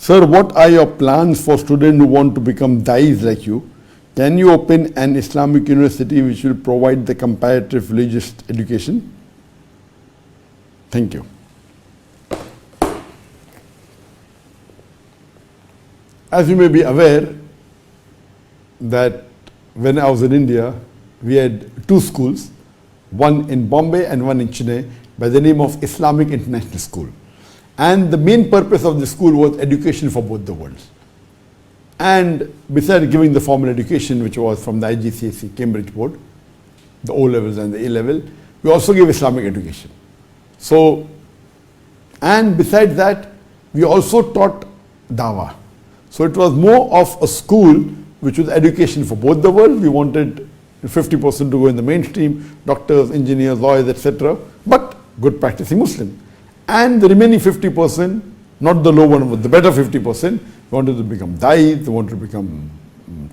Sir, what are your plans for students who want to become dais like you? Can you open an Islamic university which will provide the comparative religious education? Thank you. As you may be aware that when I was in India, we had two schools, one in Bombay and one in Chennai, by the name of Islamic International School. And the main purpose of the school was education for both the worlds. And besides giving the formal education, which was from the IGCSE Cambridge board, the O levels and the A level, we also gave Islamic education. So, and besides that, we also taught Dawah. So it was more of a school which was education for both the world. We wanted 50% to go in the mainstream, doctors, engineers, lawyers, etc., but good practicing Muslim. And the remaining 50%, not the low one, but the better 50%, wanted to become dais, they wanted to become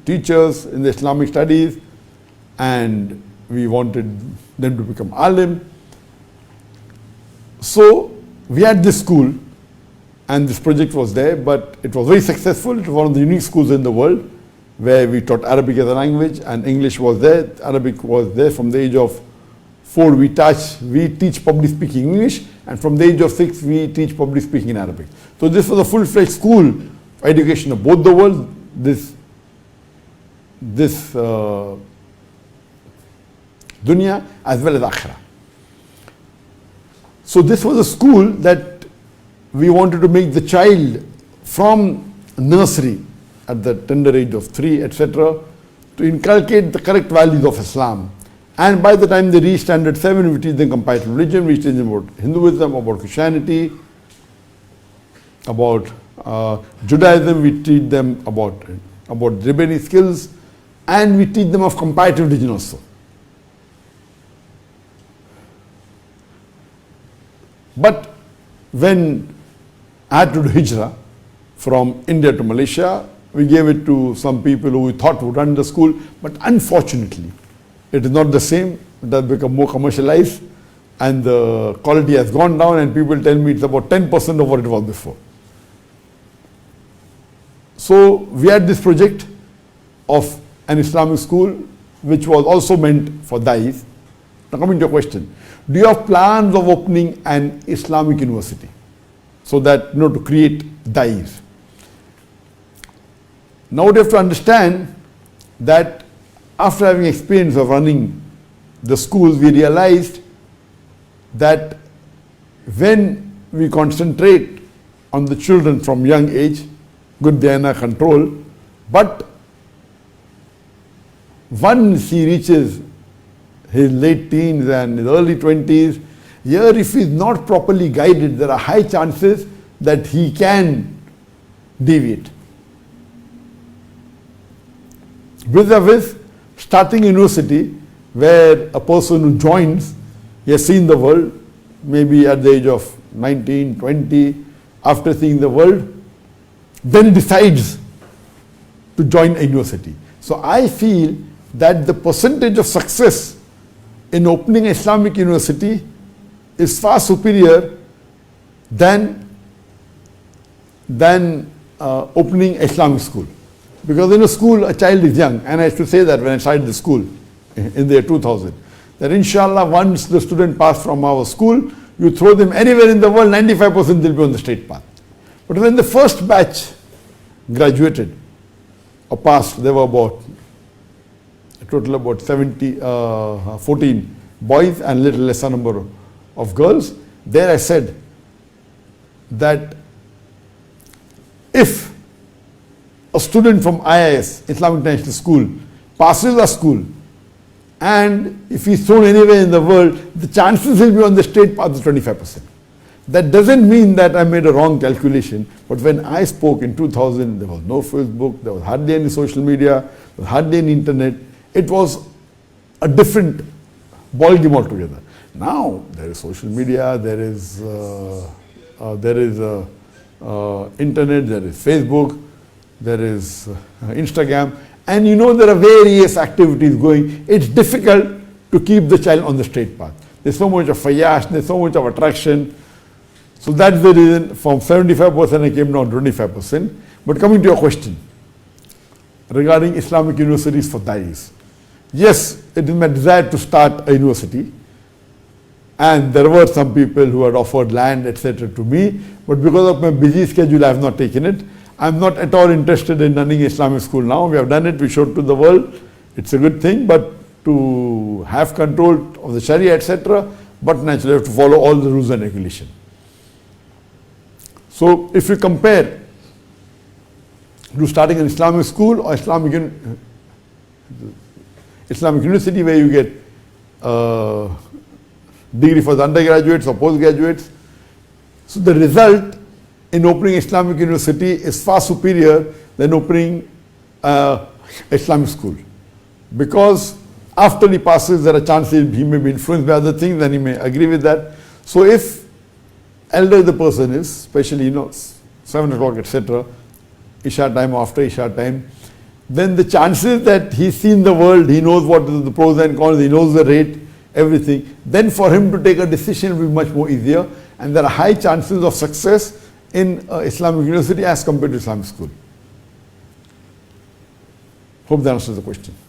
teachers in the Islamic studies, and we wanted them to become alim. So we had this school, and this project was there, but it was very successful. It was one of the unique schools in the world where we taught Arabic as a language, and English was there. Arabic was there. From the age of 4 we teach public speaking English, and from the age of 6 we teach public speaking in Arabic. So this was a full-fledged school for education of both the worlds, this dunya as well as akhirah. So this was a school that we wanted to make the child from nursery at the tender age of 3, etc., to inculcate the correct values of Islam. And by the time they reach standard 7, we teach them comparative religion, we teach them about Hinduism, about Christianity, about Judaism, we teach them about rabbinic skills, and we teach them of comparative religion also. But when I had to do hijrah from India to Malaysia, we gave it to some people who we thought would run the school, but unfortunately, it is not the same. It has become more commercialized, and the quality has gone down, and people tell me it's about 10% of what it was before. So we had this project of an Islamic school, which was also meant for dais. Now coming to your question, do you have plans of opening an Islamic university so that, to create dais? Now you have to understand that after having experience of running the schools, we realized that when we concentrate on the children from young age, good dhyana control, but once he reaches his late teens and his early 20s, here if he is not properly guided, there are high chances that he can deviate. Vis-a-vis starting university, where a person who joins, he has seen the world, maybe at the age of 19, 20, after seeing the world, then decides to join a university. So I feel that the percentage of success in opening an Islamic university is far superior than opening an Islamic school. Because in a school, a child is young, and I used to say that when I started the school in the year 2000, that inshallah, once the student pass from our school, you throw them anywhere in the world, 95% they'll be on the straight path. But when the first batch graduated or passed, there were about a total about 14 boys and a little lesser number of girls. There I said that if a student from IIS, Islamic International School, passes a school, and if he's thrown anywhere in the world, the chances will be on the straight path of 25%. That doesn't mean that I made a wrong calculation, but when I spoke in 2000, there was no Facebook, there was hardly any social media, there was hardly any internet. It was a different ballgame altogether. Now there is social media, there is internet, there is Facebook, there is Instagram, and there are various activities going. It's difficult to keep the child on the straight path. There's so much of fayash, there's so much of attraction. So that's the reason from 75% I came down to 25%. But coming to your question regarding Islamic universities for Dais. Yes, it is my desire to start a university, and there were some people who had offered land, etc. to me, but because of my busy schedule I have not taken it. I am not at all interested in running Islamic school now. We have done it, we showed to the world, it's a good thing, but to have control of the Sharia, etc., but naturally you have to follow all the rules and regulations. So if you compare to starting an Islamic school or Islamic university where you get degree for the undergraduates or postgraduates, so the result in opening Islamic university is far superior than opening Islamic school, because after he passes there are chances he may be influenced by other things and he may agree with that. So if elder the person is, especially 7 o'clock etc., Isha time, after Isha time, then the chances that he's seen the world, he knows what is the pros and cons, he knows the rate, everything, then for him to take a decision will be much more easier, and there are high chances of success in Islamic university as compared to Islamic school. Hope that answers the question.